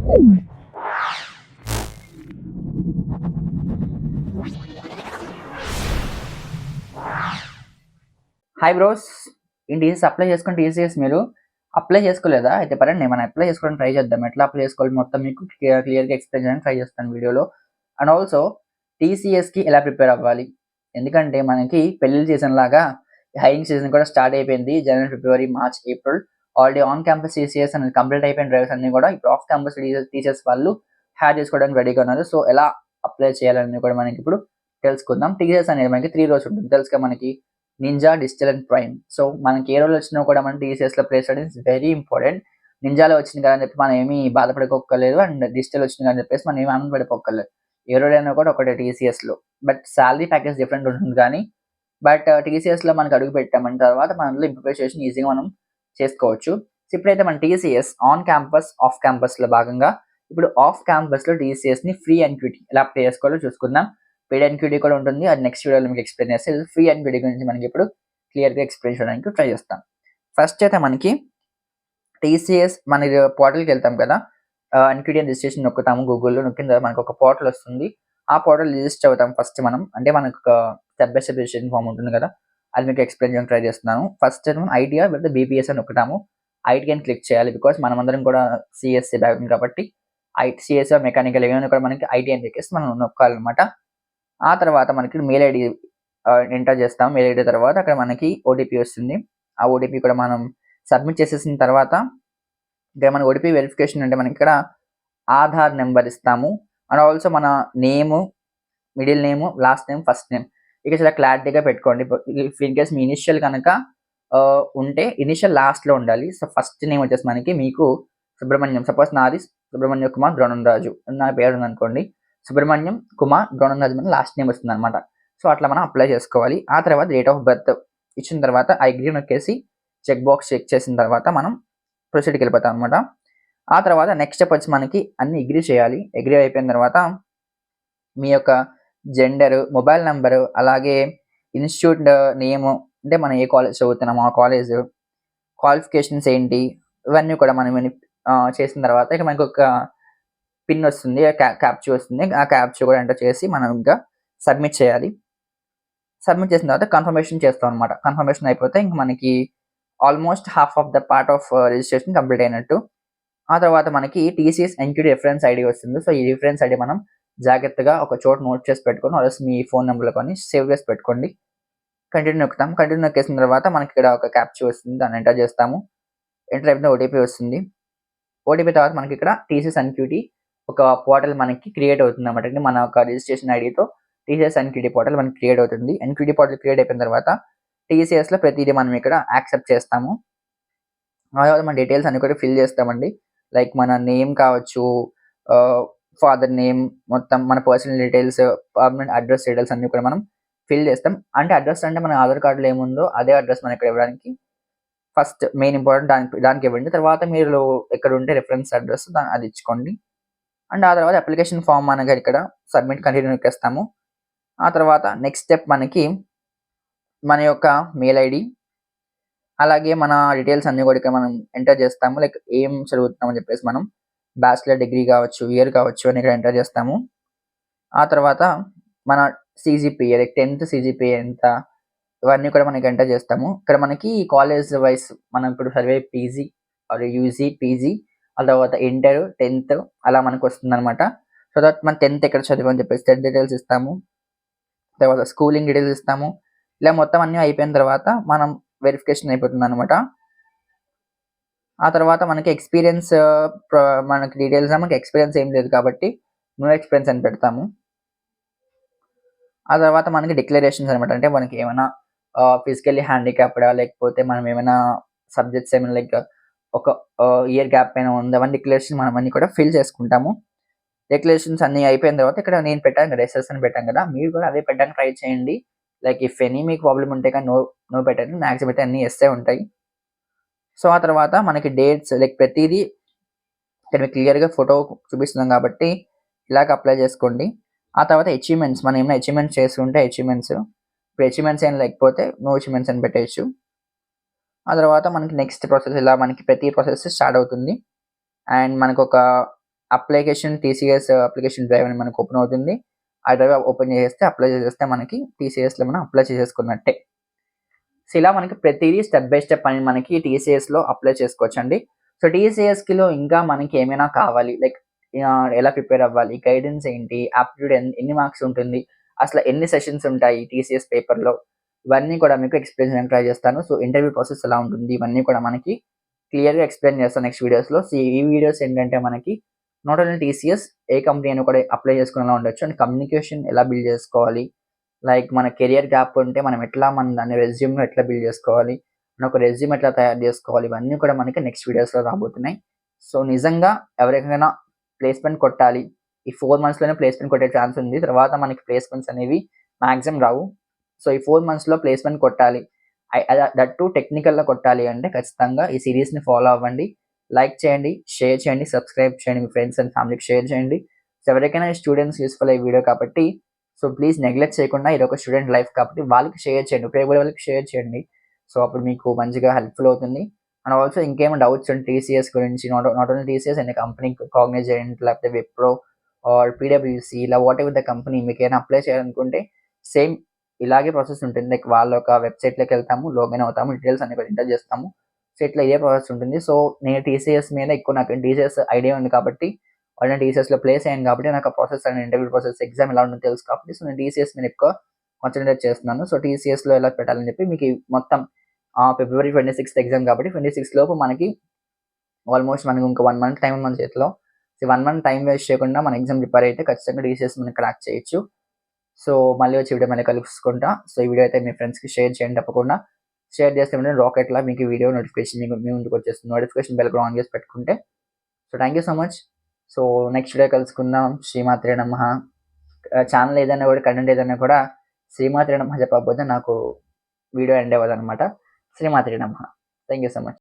Hi bros, ఈ TCS apply చేసుకుని TCS మీరు అప్లై చేసుకోలేదా? అయితే పరండి మనం అప్లై చేసుకోవడానికి ట్రై చేద్దాం. ఎట్లా అప్లై చేసుకోవాలి మొత్తం మీకు క్లియర్గా ఎక్స్ప్లెయిన్ చేయడానికి ట్రై చేస్తాను వీడియోలో. అండ్ ఆల్సో టీసీఎస్కి ఎలా ప్రిపేర్ అవ్వాలి, ఎందుకంటే మనకి పెళ్ళిళ్ళ సీజన్ లాగా హైరింగ్ సీజన్ కూడా స్టార్ట్ అయిపోయింది. జనవరి, ఫిబ్రవరి, March, April already on campus TCS అనేది కంప్లీట్ అయిపోయిన డ్రైవర్స్ అన్ని కూడా ఇప్పుడు ఆఫ్ క్యాంపస్ టీసీఎస్ వాళ్ళు హ్యాడ్ చేసుకోవడానికి రెడీగా ఉన్నారు. సో ఎలా అప్లై చేయాలని కూడా మనకి ఇప్పుడు తెలుసుకుందాం. టీసీఎస్ అనేది మనకి 3 రోజులు ఉంటుంది తెలుసుగా మనకి, ninja, digital and prime. So మనకి ఏ రోజు వచ్చినా కూడా మనం టీసీఎస్లో ప్లేస్ చేయడం ఇస్ వెరీ ఇంపార్టెంట్. నింజాలో వచ్చింది కదా అని చెప్పి మనం ఏమీ బాధపడుకోక్కర్లేదు, అండ్ డిజిటల్ వచ్చింది కదా అని చెప్పేసి మనం ఏమి ఆనందపడిపోక్కర్లేదు. ఏ రోజైనా కూడా ఒకటే టీసీఎస్లో. బట్ శాలరీ ప్యాకేజ్ డిఫరెంట్ ఉంటుంది కానీ బట్ టీసీఎస్లో మనకి అడుగు పెట్టామన్న తర్వాత మన అందులో ఇంప్లిమెంటేషన్ ఈజీగా మనం చేసుకోవచ్చు. సో ఇప్పుడైతే మన టీసీఎస్ ఆన్ క్యాంపస్, ఆఫ్ క్యాంపస్లో భాగంగా ఇప్పుడు ఆఫ్ క్యాంపస్లో టీసీఎస్ని ఫ్రీ ఎన్క్యూటీ ఎలా అప్లై చేసుకోవాలో చూసుకుందాం. పెయిడ్ ఎన్క్యూటీ కూడా ఉంటుంది, అది నెక్స్ట్ వీడియోలో మీకు ఎక్స్ప్లెయిన్ చేస్తే. ఫ్రీ ఎన్క్యూటీ గురించి మనకి ఇప్పుడు క్లియర్గా ఎక్స్ప్లెయిన్ చేయడానికి ట్రై చేస్తాం. ఫస్ట్ అయితే మనకి టీసీఎస్ మన పోర్టల్కి వెళ్తాం కదా, ఎన్క్యూటీ రిజిస్ట్రేషన్ నొక్కుతాము. గూగుల్లో నొక్కిన తర్వాత మనకు ఒక పోర్టల్ వస్తుంది. ఆ పోర్టల్ రిజిస్టర్ అవుతాం ఫస్ట్ మనం. అంటే మనకు ఒక step by step registration form ఉంటుంది కదా, అది మీకు ఎక్స్ప్లెయిన్ చేయడానికి ట్రై చేస్తున్నాను. ఫస్ట్ మనం ఐటీఆర్ లేకపోతే బీపీఎస్ అని నొక్కుతాము. ఐటీ అని క్లిక్ చేయాలి, బికాస్ మనమందరం కూడా సిఎస్సి బ్యాక్గ్రౌండ్ కాబట్టి సిఎస్సి మెకానికల్ ఏమైనా కూడా మనకి ఐటీ అని చెప్పేసి మనం నొక్కాలన్నమాట. ఆ తర్వాత మనకి మెయిల్ ఐడి ఎంటర్ చేస్తాం. మెయిల్ ఐడి తర్వాత అక్కడ మనకి ఓటీపీ వస్తుంది. ఆ ఓటీపీ కూడా మనం సబ్మిట్ చేసేసిన తర్వాత ఇక్కడ మన ఓటీపీ వెరిఫికేషన్ అంటే మనకి ఇక్కడ ఆధార్ నెంబర్ ఇస్తాము. అండ్ ఆల్సో మన name, middle name, last name, first name ఇక చాలా క్లారిటీగా పెట్టుకోండి. ఇఫ్ ఇన్ కేస్ మీ ఇనిషియల్ కనుక ఉంటే ఇనిషియల్ లాస్ట్లో ఉండాలి. సో ఫస్ట్ నేమ్ వచ్చేసి మనకి మీకు సుబ్రహ్మణ్యం, సపోజ్ నాది సుబ్రహ్మణ్య కుమార్ ద్రోణంరాజు నా పేరు ఉందనుకోండి, సుబ్రహ్మణ్యం కుమార్ ద్రోణంరాజు మన లాస్ట్ నేమ్ వస్తుంది అనమాట. సో అట్లా మనం అప్లై చేసుకోవాలి. ఆ తర్వాత డేట్ ఆఫ్ బర్త్ ఇచ్చిన తర్వాత ఐ అగ్రీ నొక్కేసి చెక్ బాక్స్ చెక్ చేసిన తర్వాత మనం ప్రొసీడ్కి వెళ్ళిపోతాం అనమాట. ఆ తర్వాత నెక్స్ట్ స్టెప్ వచ్చి మనకి అన్ని అగ్రీ చేయాలి. అగ్రీ అయిపోయిన తర్వాత మీ యొక్క జెండరు, మొబైల్ నెంబరు, అలాగే ఇన్స్టిట్యూట్ నేము, అంటే మనం ఏ కాలేజ్ చదువుతున్నాము ఆ కాలేజ్, క్వాలిఫికేషన్స్ ఏంటి, ఇవన్నీ కూడా మనం చేసిన తర్వాత ఇక మనకు ఒక పిన్ వస్తుంది, క్యాప్చర్ వస్తుంది. ఆ క్యాప్చర్ కూడా ఎంటర్ చేసి మనం ఇంకా సబ్మిట్ చేయాలి. సబ్మిట్ చేసిన తర్వాత కన్ఫర్మేషన్ చేస్తాం అనమాట. కన్ఫర్మేషన్ అయిపోతే ఇంక మనకి almost half of the part of registration complete అయినట్టు. ఆ తర్వాత మనకి టీసీఎస్ ఎన్క్యూటీ రిఫరెన్స్ ఐడి వస్తుంది. సో ఈ రిఫరెన్స్ ఐడి మనం జాగ్రత్తగా ఒక చోట నోట్ చేసి పెట్టుకొని ఆల్రెడీ మీ ఫోన్ నెంబర్లో కానీ సేవ్ చేసి పెట్టుకోండి. కంటిన్యూ నొక్కుతాం. కంటిన్యూ నొక్కేసిన తర్వాత మనకి ఇక్కడ ఒక క్యాప్చర్ వస్తుంది, దాన్ని ఎంటర్ చేస్తాము. ఎంటర్ అయిపోయిన ఓటీపీ వస్తుంది. ఓటీపీ తర్వాత మనకి ఇక్కడ టీసీఎస్ ఎన్క్యూటీ ఒక పోర్టల్ మనకి క్రియేట్ అవుతుంది అనమాట. అంటే మన ఒక రిజిస్ట్రేషన్ ఐడితో టీసీఎస్ ఎన్క్యూటీ పోర్టల్ మనకి క్రియేట్ అవుతుంది. ఎన్క్యూటీ పోర్టల్ క్రియేట్ అయిపోయిన తర్వాత టీసీఎస్లో ప్రతిదీ మనం ఇక్కడ యాక్సెప్ట్ చేస్తాము. ఆ తర్వాత మన డీటెయిల్స్ అన్ని కూడా ఫిల్ చేస్తామండి. లైక్ మన నేమ్ కావచ్చు, ఫాదర్ నేమ్, మొత్తం మన personal details, permanent address details అన్ని కూడా మనం ఫిల్ చేస్తాం. అంటే అడ్రస్ అంటే మన ఆధార్ కార్డులో ఏముందో అదే అడ్రస్ మనం ఇక్కడ ఇవ్వడానికి ఫస్ట్ మెయిన్ ఇంపార్టెంట్ దానికి ఇవ్వండి. తర్వాత మీరు ఎక్కడ ఉంటే రిఫరెన్స్ అడ్రస్ అది ఇచ్చుకోండి. అండ్ ఆ తర్వాత అప్లికేషన్ ఫామ్ మనకి ఇక్కడ సబ్మిట్ కంటిన్యూ ఎక్కేస్తాము. ఆ తర్వాత నెక్స్ట్ స్టెప్ మనకి మన యొక్క మెయిల్ ఐడి, అలాగే మన డీటెయిల్స్ అన్నీ కూడా ఇక్కడ మనం ఎంటర్ చేస్తాము. లైక్ ఏం చదువుతున్నామని చెప్పేసి మనం బ్యాచిలర్ డిగ్రీ కావచ్చు, ఇయర్ కావచ్చు అని ఇక్కడ ఎంటర్ చేస్తాము. ఆ తర్వాత మన సీజీపీఏ లైక్ 10th సీజీపీఏ ఎంత, ఇవన్నీ కూడా మనకి ఎంటర్ చేస్తాము. ఇక్కడ మనకి కాలేజ్ వైస్ మనం ఇప్పుడు survey PG are UG, PG, ఆ తర్వాత ఇంటర్, 10th అలా మనకు వస్తుందన్నమాట. సో దట్ మన 10th ఎక్కడ చదివని చెప్పేసి 10th డీటెయిల్స్ ఇస్తాము. తర్వాత స్కూలింగ్ డీటెయిల్స్ ఇస్తాము. ఇలా మొత్తం అన్నీ అయిపోయిన తర్వాత మనం వెరిఫికేషన్ అయిపోతుంది అనమాట. ఆ తర్వాత మనకి ఎక్స్పీరియన్స్ మనకి డీటెయిల్స్ మనకి ఎక్స్పీరియన్స్ ఏం లేదు కాబట్టి నో ఎక్స్పీరియన్స్ అని పెడతాము. ఆ తర్వాత మనకి డిక్లరేషన్స్ అనమాట. అంటే మనకి ఏమైనా ఫిజికల్లీ హ్యాండిక్యాప్డా, లేకపోతే మనం ఏమైనా సబ్జెక్ట్స్ ఏమైనా లైక్ ఒక ఇయర్ గ్యాప్ పైన ఉంది, అవన్నీ డిక్లరేషన్ మనం అన్నీ కూడా ఫిల్ చేసుకుంటాము. డిక్లరేషన్స్ అన్నీ అయిపోయిన తర్వాత ఇక్కడ నేను పెట్టాను కదా, ఎస్ఎస్ అని పెట్టాను కదా, మీరు కూడా అదే పెట్టడానికి ట్రై చేయండి. లైక్ ఇఫ్ ఎనీ మీకు ప్రాబ్లమ్ ఉంటే కానీ నో పెట్టండి. మ్యాక్సిమం అయితే అన్నీ ఎస్సే ఉంటాయి. సో ఆ తర్వాత మనకి డేట్స్ లైక్ ప్రతిదీ ఇక్కడ మీకు క్లియర్గా ఫోటో చూపిస్తున్నాం కాబట్టి ఇలాగ అప్లై చేసుకోండి. ఆ తర్వాత అచీవ్మెంట్స్, మనం ఏమైనా అచీవ్మెంట్స్ చేస్తుంటే అచీవ్మెంట్స్, ఇప్పుడు అచీవ్మెంట్స్ ఏం లేకపోతే నో అచీవ్మెంట్స్ అని పెట్టేయచ్చు. ఆ తర్వాత మనకి నెక్స్ట్ ప్రాసెస్ ఇలా మనకి ప్రతి ప్రాసెస్ స్టార్ట్ అవుతుంది. అండ్ మనకు ఒక టీసీఎస్ అప్లికేషన్ డ్రైవ్ అని మనకు ఓపెన్ అవుతుంది. ఆ డ్రైవ్ ఓపెన్ చేసేస్తే అప్లై చేసేస్తే మనకి టీసీఎస్‌లో మనం అప్లై చేసేసుకున్నట్టే. సో, ఇలా మనకి ప్రతీదీ స్టెప్ బై స్టెప్ అని మనకి టీసీఎస్‌లో అప్లై చేసుకోవచ్చండి. సో, టీసీఎస్‌కిలో ఇంకా మనకి ఏమైనా కావాలి లైక్ ఎలా ప్రిపేర్ అవ్వాలి? గైడెన్స్ ఏంటి? ఆప్టిట్యూడ్ ఎన్ని మార్క్స్ ఉంటుంది? అసలు ఎన్ని సెషన్స్ ఉంటాయి టీసీఎస్ పేపర్‌లో? ఇవన్నీ కూడా మీకు ఎక్స్‌ప్లెయిన్ చేయడానికి ట్రై చేస్తాను. సో, ఇంటర్వ్యూ ప్రాసెస్ ఎలా ఉంటుంది? ఇవన్నీ కూడా మనకి క్లియర్‌గా ఎక్స్‌ప్లెయిన్ చేస్తాను నెక్స్ట్ వీడియోస్‌లో. సో, ఈ వీడియోస్ ఏంటంటే మనకి not only TCS A company అయినా కూడా అప్లై చేసుకునేలా ఉండొచ్చు. అండ్ కమ్యూనికేషన్ ఎలా బిల్డ్ చేసుకోవాలి? లైక్ మన కెరియర్ గ్యాప్ ఉంటే మనం ఎట్లా దాన్ని రెజ్యూమ్‌లో ఎట్లా బిల్డ్ చేసుకోవాలి? మన ఒక రెజ్యూమ్ ఎట్లా తయారు చేసుకోవాలి? ఇవన్నీ కూడా మనకి నెక్స్ట్ వీడియోస్‌లో రాబోతున్నాయి. సో, నిజంగా ఎవరికైనా ప్లేస్‌మెంట్ కొట్టాలి. ఈ 4 మంత్స్‌లోనే ప్లేస్‌మెంట్ కొట్టే ఛాన్స్ ఉంది. తర్వాత మనకి ప్లేస్‌మెంట్స్ అనేవి మాక్సిమం రావు. సో, ఈ 4 మంత్స్‌లో ప్లేస్‌మెంట్ కొట్టాలి. దట్ టూ టెక్నికల్‌లో కొట్టాలి అంటే ఖచ్చితంగా ఈ సీరీస్‌ని ఫాలో అవ్వండి. లైక్ చేయండి, షేర్ చేయండి, సబ్స్క్రైబ్ చేయండి. మీ ఫ్రెండ్స్ అండ్ ఫ్యామిలీకి షేర్ చేయండి. సో, ఎవరికైనా స్టూడెంట్స్ యూజ్‌ఫుల్ అయ్యే వీడియో కాబట్టి సో, ప్లీజ్ నెగ్లెక్ట్ చేయకుండా ఇదొక స్టూడెంట్ లైఫ్ కాబట్టి వాళ్ళకి షేర్ చేయండి. ఉపయోగపడే వాళ్ళకి షేర్ చేయండి. సో, అప్పుడు మీకు మంచిగా హెల్ప్‌ఫుల్ అవుతుంది. అండ్ ఆల్సో ఇంకేమైనా డౌట్స్ ఉంటే టీసీఎస్ గురించి not only TCS and company Cognizant లేకపోతే విప్రో ఆర్ పీడబ్ల్యూసీ ఇలా వాట్ ఎవర్ ద కంపెనీ మీకేమైనా అప్లై చేయాలనుకుంటే సేమ్ ఇలాగే ప్రాసెస్ ఉంటుంది. లైక్ వాళ్ళ ఒక వెబ్‌సైట్‌లోకి వెళ్తాము, లాగిన్ అవుతాము, డీటెయిల్స్ అన్ని కూడా ఎంటర్ చేస్తాము. సో, ఇట్లా ఇదే ప్రాసెస్ ఉంటుంది. సో, నేను టీసీఎస్ మీద ఎక్కువ నాకు టీసీఎస్ ఐడియా ఉంది కాబట్టి ఆల్రెడీ టీసీఎస్‌లో ప్లేస్ అయ్యాను కాబట్టి నాకు ఆ process and interview process exam ఎలా ఉంటుందో తెలుసు కాబట్టి సో, నేను టీసీఎస్ మీద ఎక్కువ కాన్సంట్రేట్ చేస్తున్నాను. సో, టీసీఎస్‌లో ఎలా పెట్టాలని చెప్పి మీకు మొత్తం ఫిబ్రవరి 26థ్ ఎగ్జామ్ కాబట్టి 26 లోపు మనకి ఆల్మోస్ట్ మనకి ఇంకా 1 మంత్ టైం ఉంది మన చేతిలో. సో, 1 మంత్ టైం వేస్ట్ చేయకుండా మన ఎగ్జామ్ ప్రిపేర్ అయితే ఖచ్చితంగా టీసీఎస్ మనం క్రాక్ చేయొచ్చు. సో, మళ్ళీ వచ్చే వీడియో మళ్ళీ కలుసుకుంటా. సో, ఈ వీడియో అయితే మీ ఫ్రెండ్స్‌కి షేర్ చేయండి తప్పకుండా. షేర్ చేస్తే వెంటనే రాకెట్‌లా మీకు ఈ వీడియో నోటిఫికేషన్ మీ ముందుకు వచ్చేస్తుంది. నోటిఫికేషన్ బెల్ కూడా ఆన్ చేసి పెట్టుకుంటే so, thank you so much. So, next video కలుసుకుందాం. శ్రీమాత్రే నమః. ఛానల్ ఏదైనా కూడా కంటెంట్ ఏదైనా కూడా శ్రీమాత్రే నమః చెప్పకపోతే నాకు వీడియో ఎండ్ అవ్వదనమాట. శ్రీమాత్రే నమః. Thank you so much.